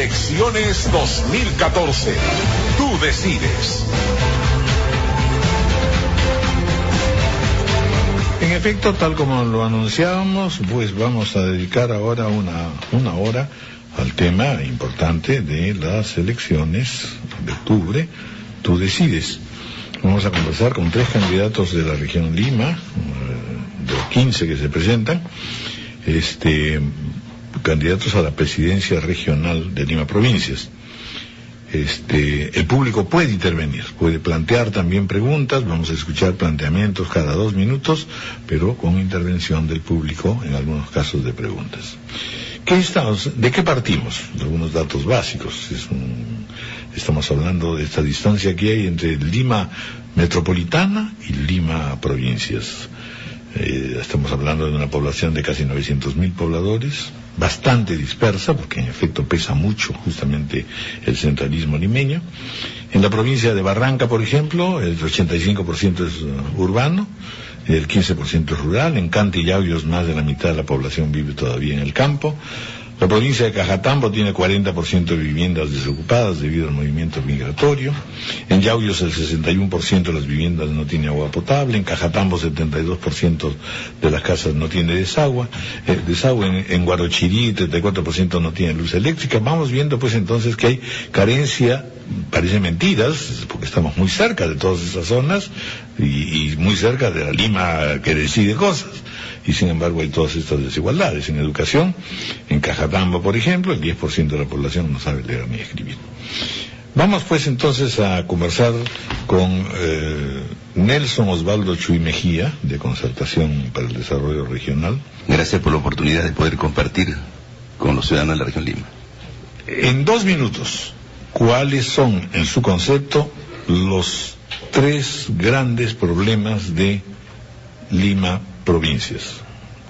Elecciones 2014. Tú decides. En efecto, tal como lo anunciábamos, pues vamos a dedicar ahora una hora al tema importante de las elecciones de octubre. Tú decides. Vamos a conversar con 3 candidatos de la región Lima, de los 15 que se presentan, candidatos a la presidencia regional de Lima Provincias. El público puede intervenir, puede plantear también preguntas, vamos a escuchar planteamientos cada 2 minutos, pero con intervención del público en algunos casos de preguntas. ¿De qué partimos? Algunos datos básicos. Estamos hablando de esta distancia que hay entre Lima Metropolitana y Lima Provincias. Estamos hablando de una población de casi 900.000 pobladores, bastante dispersa, porque en efecto pesa mucho justamente el centralismo limeño. En la provincia de Barranca, por ejemplo, el 85% es urbano, el 15% es rural. En Canta y Yauyos más de la mitad de la población vive todavía en el campo. La provincia de Cajatambo tiene 40% de viviendas desocupadas debido al movimiento migratorio. En Yauyos el 61% de las viviendas no tiene agua potable. En Cajatambo 72% de las casas no tiene desagüe. En Guarochirí 34% no tiene luz eléctrica. Vamos viendo pues entonces que hay carencia, parece mentiras, porque estamos muy cerca de todas esas zonas y muy cerca de la Lima que decide cosas. Y sin embargo hay todas estas desigualdades. En educación, en Cajatambo, por ejemplo, el 10% de la población no sabe leer ni escribir. Vamos pues entonces a conversar con Nelson Osvaldo Chuy Mejía, de Concertación para el Desarrollo Regional. Gracias por la oportunidad de poder compartir con los ciudadanos de la región Lima. En 2 minutos, ¿cuáles son, en su concepto, los 3 grandes problemas de Lima Provincias?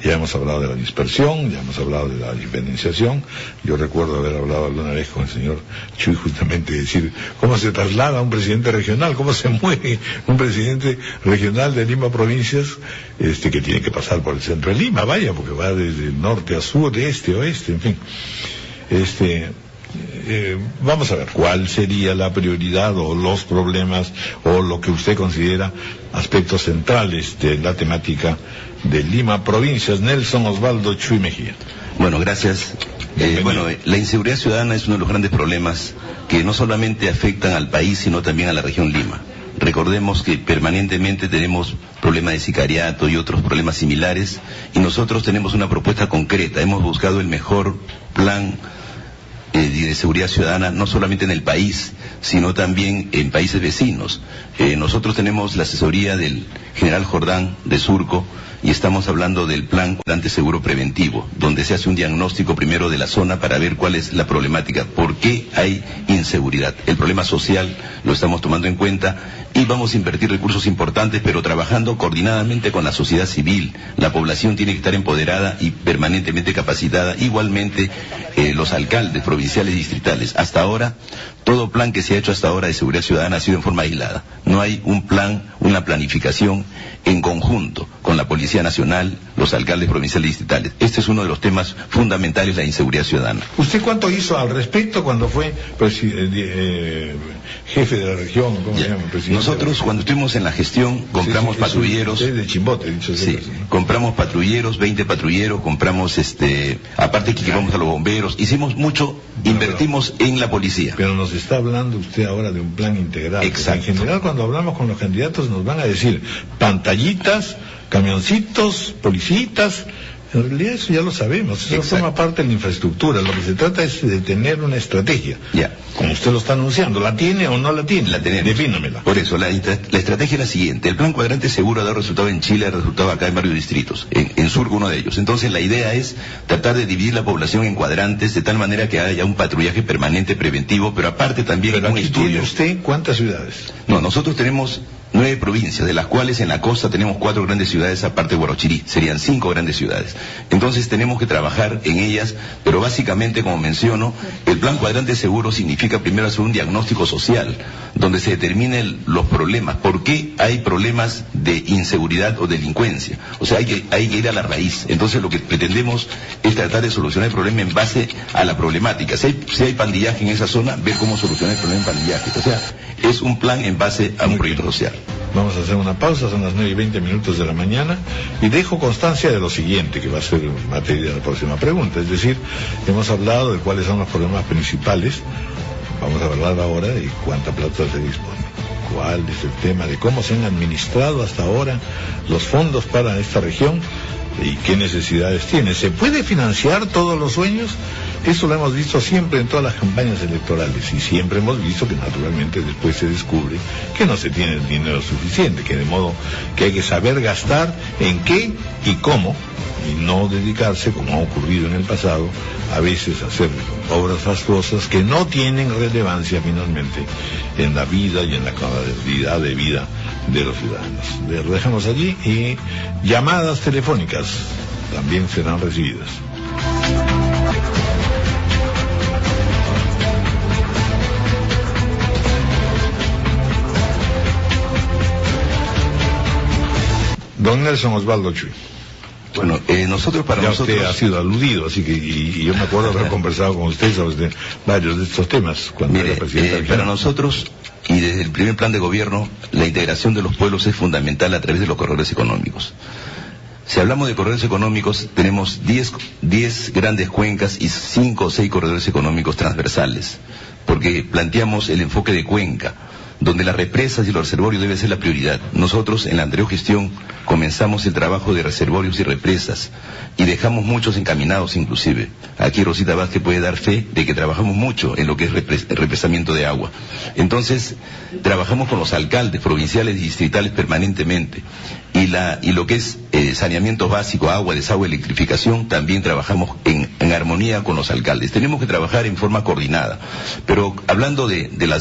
Ya hemos hablado de la dispersión, ya hemos hablado de la diferenciación. Yo recuerdo haber hablado alguna vez con el señor Chuy justamente decir cómo se traslada un presidente regional, cómo se mueve un presidente regional de Lima Provincias, que tiene que pasar por el centro de Lima, vaya, porque va desde norte a sur, de este a oeste, en fin. Vamos a ver cuál sería la prioridad o los problemas o lo que usted considera aspectos centrales de la temática de Lima Provincias. Nelson Osvaldo Chuy Mejía. Bueno, gracias. La inseguridad ciudadana es uno de los grandes problemas que no solamente afectan al país, sino también a la región Lima. Recordemos que permanentemente tenemos problemas de sicariato y otros problemas similares, y nosotros tenemos una propuesta concreta. Hemos buscado el mejor plan de seguridad ciudadana, no solamente en el país, sino también en países vecinos. Nosotros tenemos la asesoría del general Jordán de Surco, y estamos hablando del plan Cuadrante Seguro Preventivo, donde se hace un diagnóstico primero de la zona para ver cuál es la problemática, por qué hay inseguridad. El problema social lo estamos tomando en cuenta y vamos a invertir recursos importantes, pero trabajando coordinadamente con la sociedad civil. La población tiene que estar empoderada y permanentemente capacitada, igualmente los alcaldes provinciales y distritales. Hasta ahora, todo plan que se ha hecho hasta ahora de seguridad ciudadana ha sido en forma aislada. No hay un plan, una planificación en conjunto con la Policía Nacional, los alcaldes provinciales y distritales. Este es uno de los temas fundamentales, la inseguridad ciudadana. ¿Usted cuánto hizo al respecto cuando fue jefe de la región? ¿Cómo se llama? Nosotros cuando estuvimos en la gestión compramos patrulleros. De Chimbote, dicho sí, compramos patrulleros, 20 patrulleros, compramos aparte que equipamos a los bomberos, hicimos mucho, invertimos en la policía. Pero nos está hablando usted ahora de un plan integral. Exacto. En general cuando hablamos con los candidatos nos van a decir pantallitas, camioncitos, policitas. En realidad eso ya lo sabemos, eso forma parte de la infraestructura. Lo que se trata es de tener una estrategia. Ya. Como usted lo está anunciando, ¿la tiene o no la tiene? La tenemos. Defínamela. Por eso, la estrategia es la siguiente. El plan Cuadrante Seguro ha dado resultado en Chile, ha dado resultado acá en varios distritos, en Surco uno de ellos. Entonces la idea es tratar de dividir la población en cuadrantes de tal manera que haya un patrullaje permanente preventivo, pero aparte también pero un estudio. ¿Tiene usted cuántas ciudades? No, nosotros tenemos 9 provincias, de las cuales en la costa tenemos 4 grandes ciudades aparte de Huarochirí, serían 5 grandes ciudades. Entonces tenemos que trabajar en ellas, pero básicamente, como menciono, el plan cuadrante seguro significa primero hacer un diagnóstico social, donde se determinen los problemas, por qué hay problemas de inseguridad o delincuencia. O sea, hay que ir a la raíz. Entonces lo que pretendemos es tratar de solucionar el problema en base a la problemática. Si hay pandillaje en esa zona, ver cómo solucionar el problema en pandillaje. O sea, es un plan en base a un proyecto social. Vamos a hacer una pausa, son las 9:20 de la mañana, y dejo constancia de lo siguiente, que va a ser materia de la próxima pregunta. Es decir, hemos hablado de cuáles son los problemas principales, vamos a hablar ahora de cuánta plata se dispone, cuál es el tema de cómo se han administrado hasta ahora los fondos para esta región y qué necesidades tiene. ¿Se puede financiar todos los sueños? Eso lo hemos visto siempre en todas las campañas electorales, y siempre hemos visto que naturalmente después se descubre que no se tiene el dinero suficiente, que de modo que hay que saber gastar en qué y cómo, y no dedicarse, como ha ocurrido en el pasado, a veces a hacer obras fastuosas que no tienen relevancia finalmente en la vida y en la calidad de vida de los ciudadanos. Lo dejamos allí, y llamadas telefónicas también serán recibidas. Don Nelson Osvaldo Chuy. Bueno, nosotros Usted ha sido aludido, así que y yo me acuerdo haber conversado con usted sobre varios de estos temas cuando era presidente. Para nosotros, y desde el primer plan de gobierno, la integración de los pueblos es fundamental a través de los corredores económicos. Si hablamos de corredores económicos, tenemos 10 grandes cuencas y 5 o 6 corredores económicos transversales, porque planteamos el enfoque de cuenca, donde las represas y los reservorios deben ser la prioridad. Nosotros en la anterior gestión comenzamos el trabajo de reservorios y represas y dejamos muchos encaminados inclusive. Aquí Rosita Vázquez puede dar fe de que trabajamos mucho en lo que es el represamiento de agua. Entonces trabajamos con los alcaldes provinciales y distritales permanentemente, y lo que es saneamiento básico, agua, desagüe, electrificación, también trabajamos en armonía con los alcaldes. Tenemos que trabajar en forma coordinada, pero hablando de la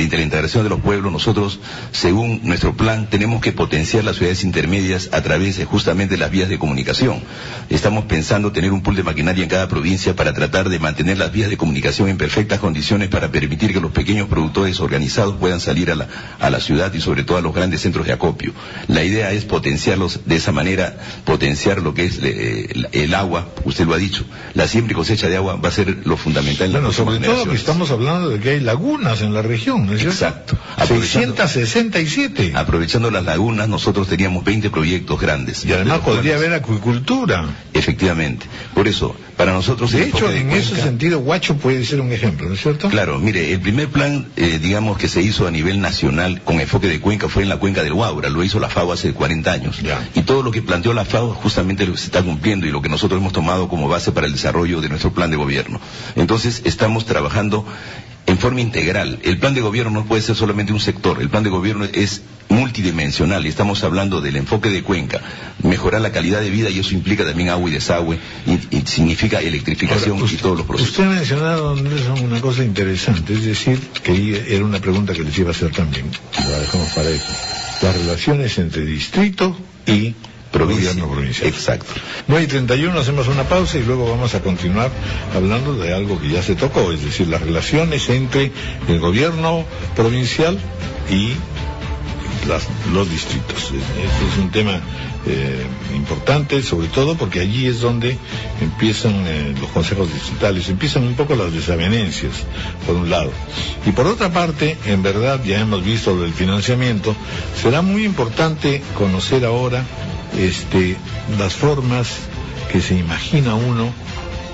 integración de los pueblos, nosotros, según nuestro plan, tenemos que potenciar las ciudades intermedias a través de justamente las vías de comunicación. Estamos pensando tener un pool de maquinaria en cada provincia para tratar de mantener las vías de comunicación en perfectas condiciones, para permitir que los pequeños productores organizados puedan salir a la ciudad y sobre todo a los grandes centros de acopio. La idea es potenciarlos de esa manera, potenciar lo que es el agua, usted lo ha dicho, la siembra y cosecha de agua va a ser lo fundamental. Bueno, sobre todo que estamos hablando de que hay lagunas en la región, ¿no es cierto? Exacto. 667. Aprovechando las lagunas, nosotros teníamos 20 proyectos grandes. Y además podría haber acuicultura. Efectivamente. Por eso, para nosotros... De hecho, en ese sentido, Huacho puede ser un ejemplo, ¿no es cierto? Claro, mire, el primer plan, digamos, que se hizo a nivel nacional con enfoque de cuenca fue en la cuenca del Huaura, lo hizo la FAO hace 40 años. Ya. Y todo lo que planteó la FAO justamente lo que se está cumpliendo y lo que nosotros hemos tomado como base para el desarrollo de nuestro plan de gobierno. Entonces, estamos trabajando en forma integral. El plan de gobierno no puede ser solamente un sector, el plan de gobierno es multidimensional y estamos hablando del enfoque de cuenca, mejorar la calidad de vida, y eso implica también agua y desagüe y significa electrificación. Ahora, y todos los procesos. Usted ha mencionado, Nelson, una cosa interesante, es decir, que era una pregunta que les iba a hacer también, la dejamos para eso, las relaciones entre distrito y gobierno provincial. Exacto. 9:31, hacemos una pausa y luego vamos a continuar hablando de algo que ya se tocó, es decir, las relaciones entre el gobierno provincial y los distritos. Este es un tema importante, sobre todo porque allí es donde empiezan los consejos distritales, empiezan un poco las desavenencias, por un lado. Y por otra parte, en verdad, ya hemos visto lo del financiamiento, será muy importante conocer ahora las formas que se imagina uno,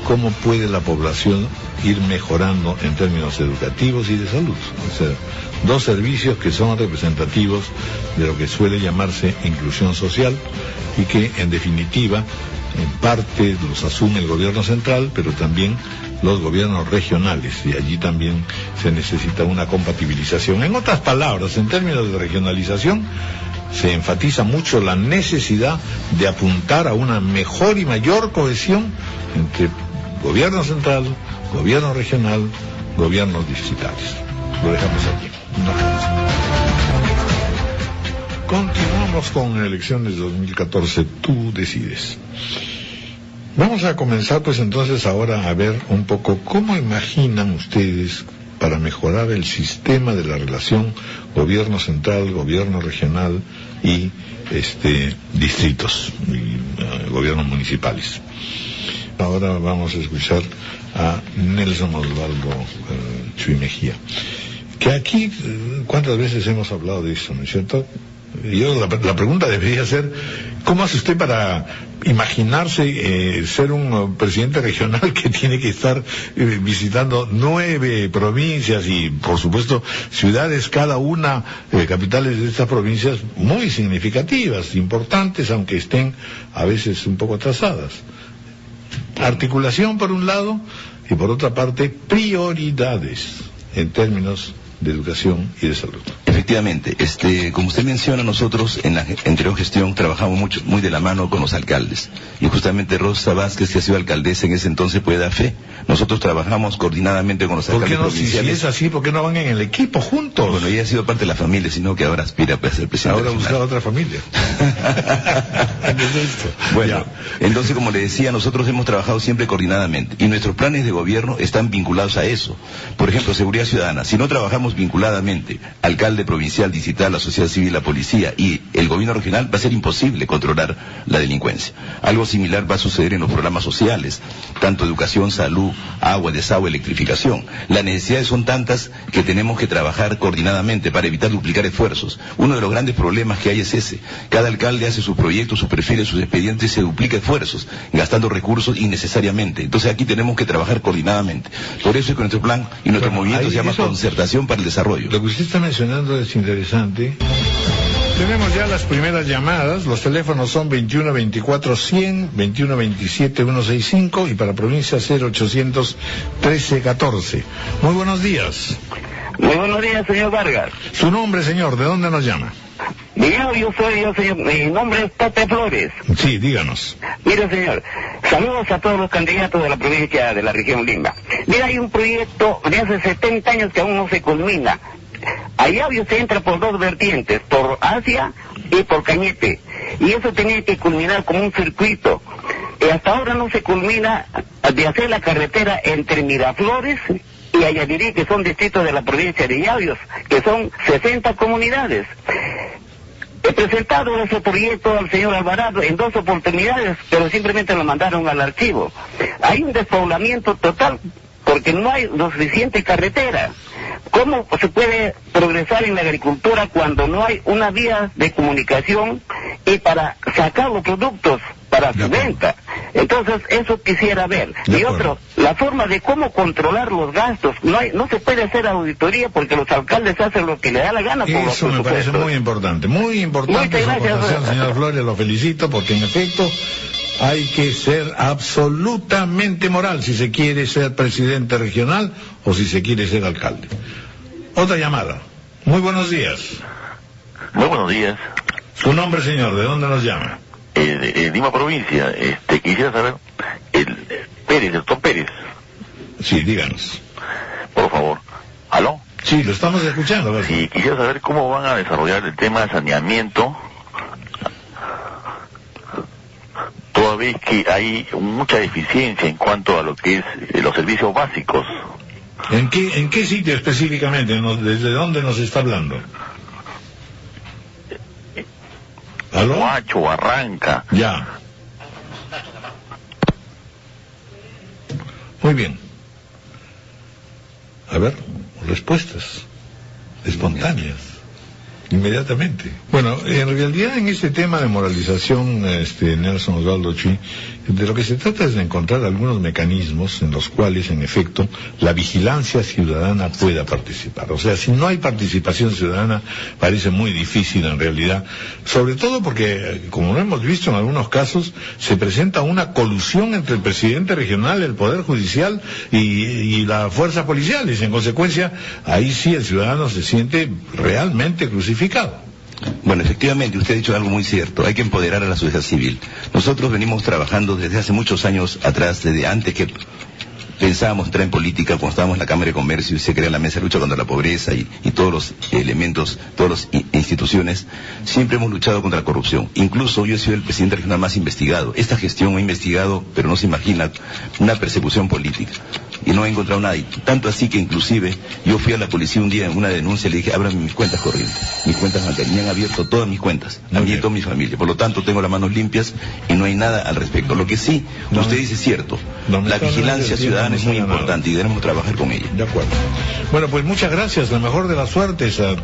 cómo puede la población ir mejorando en términos educativos y de salud. O sea, dos servicios que son representativos de lo que suele llamarse inclusión social y que, en definitiva, en parte los asume el gobierno central, pero también los gobiernos regionales, y allí también se necesita una compatibilización. En otras palabras, en términos de regionalización, se enfatiza mucho la necesidad de apuntar a una mejor y mayor cohesión entre gobierno central, gobierno regional, gobiernos distritales. Lo dejamos aquí. Continuamos con elecciones 2014, tú decides. Vamos a comenzar pues entonces ahora a ver un poco cómo imaginan ustedes para mejorar el sistema de la relación gobierno central, gobierno regional y distritos y gobiernos municipales. Ahora vamos a escuchar a Nelson Osvaldo Chuy Mejía, que aquí cuántas veces hemos hablado de eso, ¿no es cierto? La pregunta debería ser, ¿cómo hace usted para imaginarse ser un presidente regional que tiene que estar visitando 9 provincias y, por supuesto, ciudades, cada una, capitales de estas provincias muy significativas, importantes, aunque estén a veces un poco atrasadas? Articulación por un lado y por otra parte prioridades en términos de educación y de salud. Efectivamente, como usted menciona, nosotros en la anterior gestión trabajamos muy de la mano con los alcaldes, y justamente Rosa Vázquez, que ha sido alcaldesa en ese entonces, puede dar fe. Nosotros trabajamos coordinadamente con los alcaldes provinciales. Si es así, ¿por qué no van en el equipo juntos? Bueno, ella ha sido parte de la familia, sino que ahora aspira a ser presidente. Ahora busca otra familia. Bueno, entonces, como le decía, nosotros hemos trabajado siempre coordinadamente, y nuestros planes de gobierno están vinculados a eso. Por ejemplo, seguridad ciudadana. Si no trabajamos vinculadamente, alcalde provincial, distrital, la sociedad civil, la policía y el gobierno regional, va a ser imposible controlar la delincuencia. Algo similar va a suceder en los programas sociales, tanto educación, salud, agua, desagüe, electrificación. Las necesidades son tantas que tenemos que trabajar coordinadamente para evitar duplicar esfuerzos. Uno de los grandes problemas que hay es ese. Cada alcalde hace sus proyectos, sus perfiles, sus expedientes, se duplica esfuerzos, gastando recursos innecesariamente. Entonces aquí tenemos que trabajar coordinadamente. Por eso es que nuestro plan y nuestro movimiento se llama Concertación para el Desarrollo. Lo que usted está mencionando es interesante. Tenemos ya las primeras llamadas. Los teléfonos son 21 24 100, 21 27 165 y para provincia 0800 13 14. Muy buenos días. Muy buenos días, señor Vargas. Su nombre, señor, ¿de dónde nos llama? Yo soy, señor, mi nombre es Pepe Flores. Sí, díganos. Mire, señor, saludos a todos los candidatos de la provincia de la región Lima. Mira, hay un proyecto de hace 70 años que aún no se culmina. Allá se entra por 2 vertientes, por Asia y por Cañete, y eso tenía que culminar como un circuito, y hasta ahora no se culmina de hacer la carretera entre Miraflores y Ayadirí, que son distritos de la provincia de Yauyos, que son 60 comunidades. He presentado ese proyecto al señor Alvarado en 2 oportunidades, pero simplemente lo mandaron al archivo. Hay un despoblamiento total porque no hay lo suficiente carretera. ¿Cómo se puede progresar en la agricultura cuando no hay una vía de comunicación y para sacar los productos para su venta? Entonces, eso quisiera ver. Y otro, la forma de cómo controlar los gastos. No se puede hacer auditoría porque los alcaldes hacen lo que le da la gana. Eso me parece muy importante. Muy importante su aportación, señor Flores. Lo felicito porque, en efecto, hay que ser absolutamente moral si se quiere ser presidente regional o si se quiere ser alcalde. Otra llamada. Muy buenos días. Muy buenos días. Su nombre, señor, ¿de dónde nos llama? De Lima provincia. Quisiera saber, el doctor Pérez. Sí, díganos. Por favor. ¿Aló? Sí, lo estamos escuchando. ¿verdad? Sí, quisiera saber cómo van a desarrollar el tema de saneamiento, toda vez que hay mucha deficiencia en cuanto a lo que es los servicios básicos. ¿En qué sitio específicamente? ¿Desde dónde nos está hablando? ¿Aló? Huacho, Barranca. Ya. Muy bien. A ver, respuestas espontáneas, inmediatamente. Bueno, en realidad en este tema de moralización, Nelson Osvaldo Chuy, de lo que se trata es de encontrar algunos mecanismos en los cuales, en efecto, la vigilancia ciudadana pueda participar. O sea, si no hay participación ciudadana, parece muy difícil en realidad, sobre todo porque, como lo hemos visto en algunos casos, se presenta una colusión entre el presidente regional, el Poder Judicial y las fuerzas policiales. En consecuencia, ahí sí el ciudadano se siente realmente crucificado. Bueno, efectivamente, usted ha dicho algo muy cierto. Hay que empoderar a la sociedad civil. Nosotros venimos trabajando desde hace muchos años atrás, desde antes que pensábamos entrar en política cuando estábamos en la Cámara de Comercio y se crea la Mesa de Lucha contra la Pobreza y todos los elementos, todas las instituciones, siempre hemos luchado contra la corrupción. Incluso yo he sido el presidente regional más investigado. Esta gestión ha investigado, pero no se imagina, una persecución política. Y no he encontrado nada. Y tanto así que inclusive yo fui a la policía un día en una denuncia y le dije, ábrame mis cuentas corrientes, mis cuentas bancarias. Me han abierto todas mis cuentas, a mí y a toda mi familia. Por lo tanto, tengo las manos limpias y no hay nada al respecto. Lo que sí, usted dice es cierto. La vigilancia ciudadana es muy importante y debemos trabajar con ella. De acuerdo. Bueno, pues muchas gracias. La mejor de las suertes a